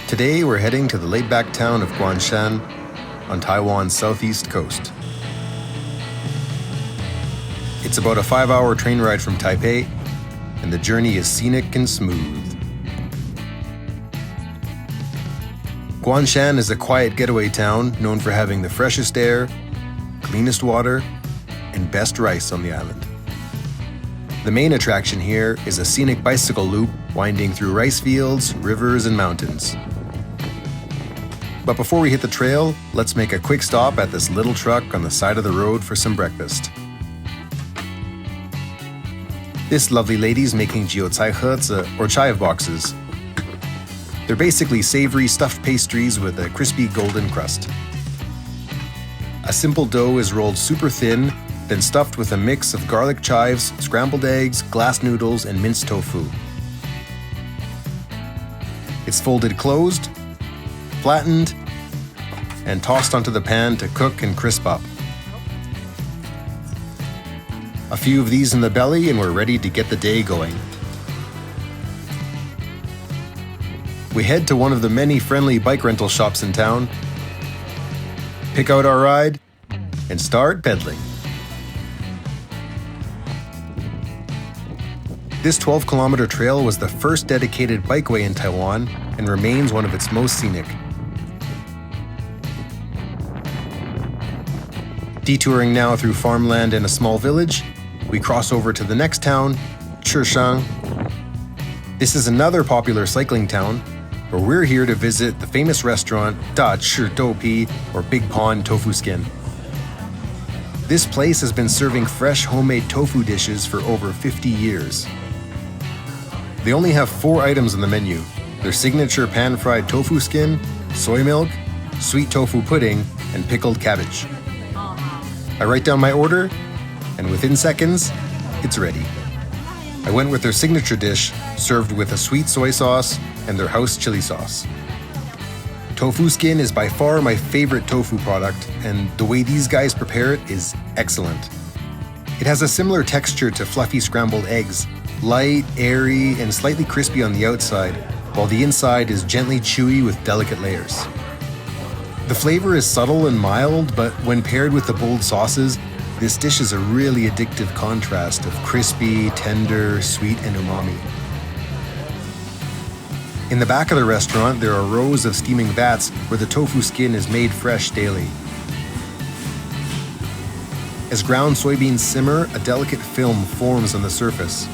Today we're heading to the laid-back town of Guanshan on Taiwan's southeast coast. It's about a 5-hour train ride from Taipei, and the journey is scenic and smooth. Guanshan is a quiet getaway town known for having the freshest air, cleanest water, and best rice on the island. The main attraction here is a scenic bicycle loop winding through rice fields, rivers, and mountains. But before we hit the trail, let's make a quick stop at this little truck on the side of the road for some breakfast. This lovely lady's making Jiucai Hezi, or Chive Boxes. They're basically savory stuffed pastries with a crispy golden crust. A simple dough is rolled super thin, then stuffed with a mix of garlic chives, scrambled eggs, glass noodles, and minced tofu. It's folded closed, flattened, and tossed onto the pan to cook and crisp up. A few of these in the belly and we're ready to get the day going. We head to one of the many friendly bike rental shops in town, pick out our ride, and start pedaling. This 12-kilometer trail was the first dedicated bikeway in Taiwan and remains one of its most scenic. Detouring now through farmland and a small village, we cross over to the next town, Chishang. This is another popular cycling town, where we're here to visit the famous restaurant Chi Dou Pi, or Big Pond Tofu Skin. This place has been serving fresh homemade tofu dishes for over 50 years. They only have 4 items on the menu: their signature pan-fried tofu skin, soy milk, sweet tofu pudding, and pickled cabbage. I write down my order, and within seconds, it's ready. I went with their signature dish, served with a sweet soy sauce and their house chili sauce. Tofu skin is by far my favorite tofu product, and the way these guys prepare it is excellent. It has a similar texture to fluffy scrambled eggs, light, airy, and slightly crispy on the outside, while the inside is gently chewy with delicate layers. The flavor is subtle and mild, but when paired with the bold sauces, this dish is a really addictive contrast of crispy, tender, sweet, and umami. In the back of the restaurant, there are rows of steaming vats where the tofu skin is made fresh daily. As ground soybeans simmer, a delicate film forms on the surface.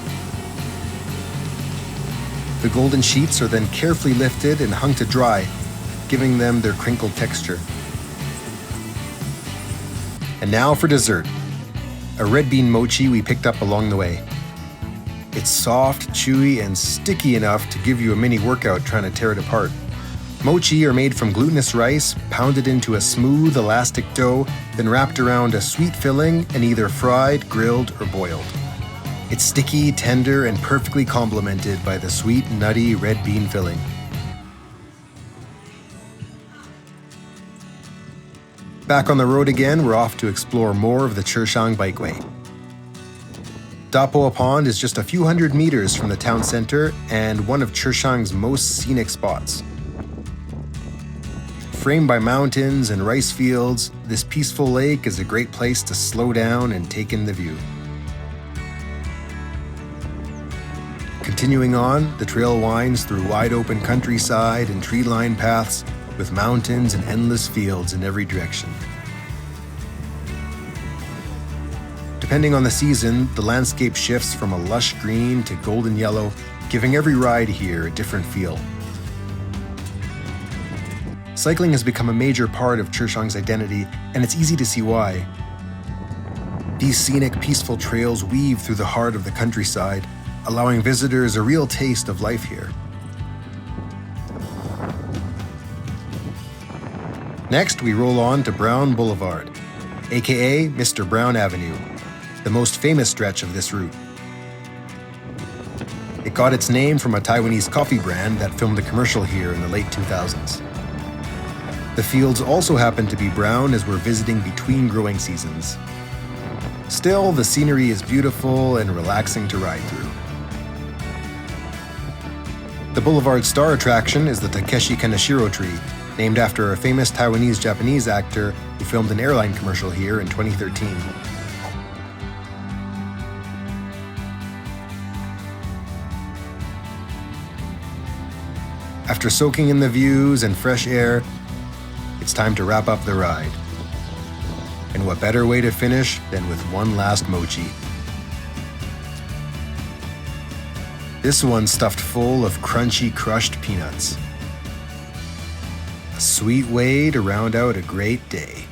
The golden sheets are then carefully lifted and hung to dry, giving them their crinkled texture. And now for dessert, a red bean mochi we picked up along the way. It's soft, chewy, and sticky enough to give you a mini workout trying to tear it apart. Mochi are made from glutinous rice, pounded into a smooth, elastic dough, then wrapped around a sweet filling and either fried, grilled, or boiled. It's sticky, tender, and perfectly complemented by the sweet, nutty red bean filling. Back on the road again, we're off to explore more of the Chishang Bikeway. Dapoa Pond is just a few hundred meters from the town center and one of Chishang's most scenic spots. Framed by mountains and rice fields, this peaceful lake is a great place to slow down and take in the view. Continuing on, the trail winds through wide-open countryside and tree-lined paths with mountains and endless fields in every direction. Depending on the season, the landscape shifts from a lush green to golden yellow, giving every ride here a different feel. Cycling has become a major part of Chishang's identity, and it's easy to see why. These scenic, peaceful trails weave through the heart of the countryside, allowing visitors a real taste of life here. Next, we roll on to Brown Boulevard, aka Mr. Brown Avenue, the most famous stretch of this route. It got its name from a Taiwanese coffee brand that filmed a commercial here in the late 2000s. The fields also happen to be brown as we're visiting between growing seasons. Still, the scenery is beautiful and relaxing to ride through. The boulevard's star attraction is the Takeshi Kaneshiro tree, named after a famous Taiwanese-Japanese actor who filmed an airline commercial here in 2013. After soaking in the views and fresh air, it's time to wrap up the ride. And what better way to finish than with one last mochi. This one's stuffed full of crunchy crushed peanuts. A sweet way to round out a great day.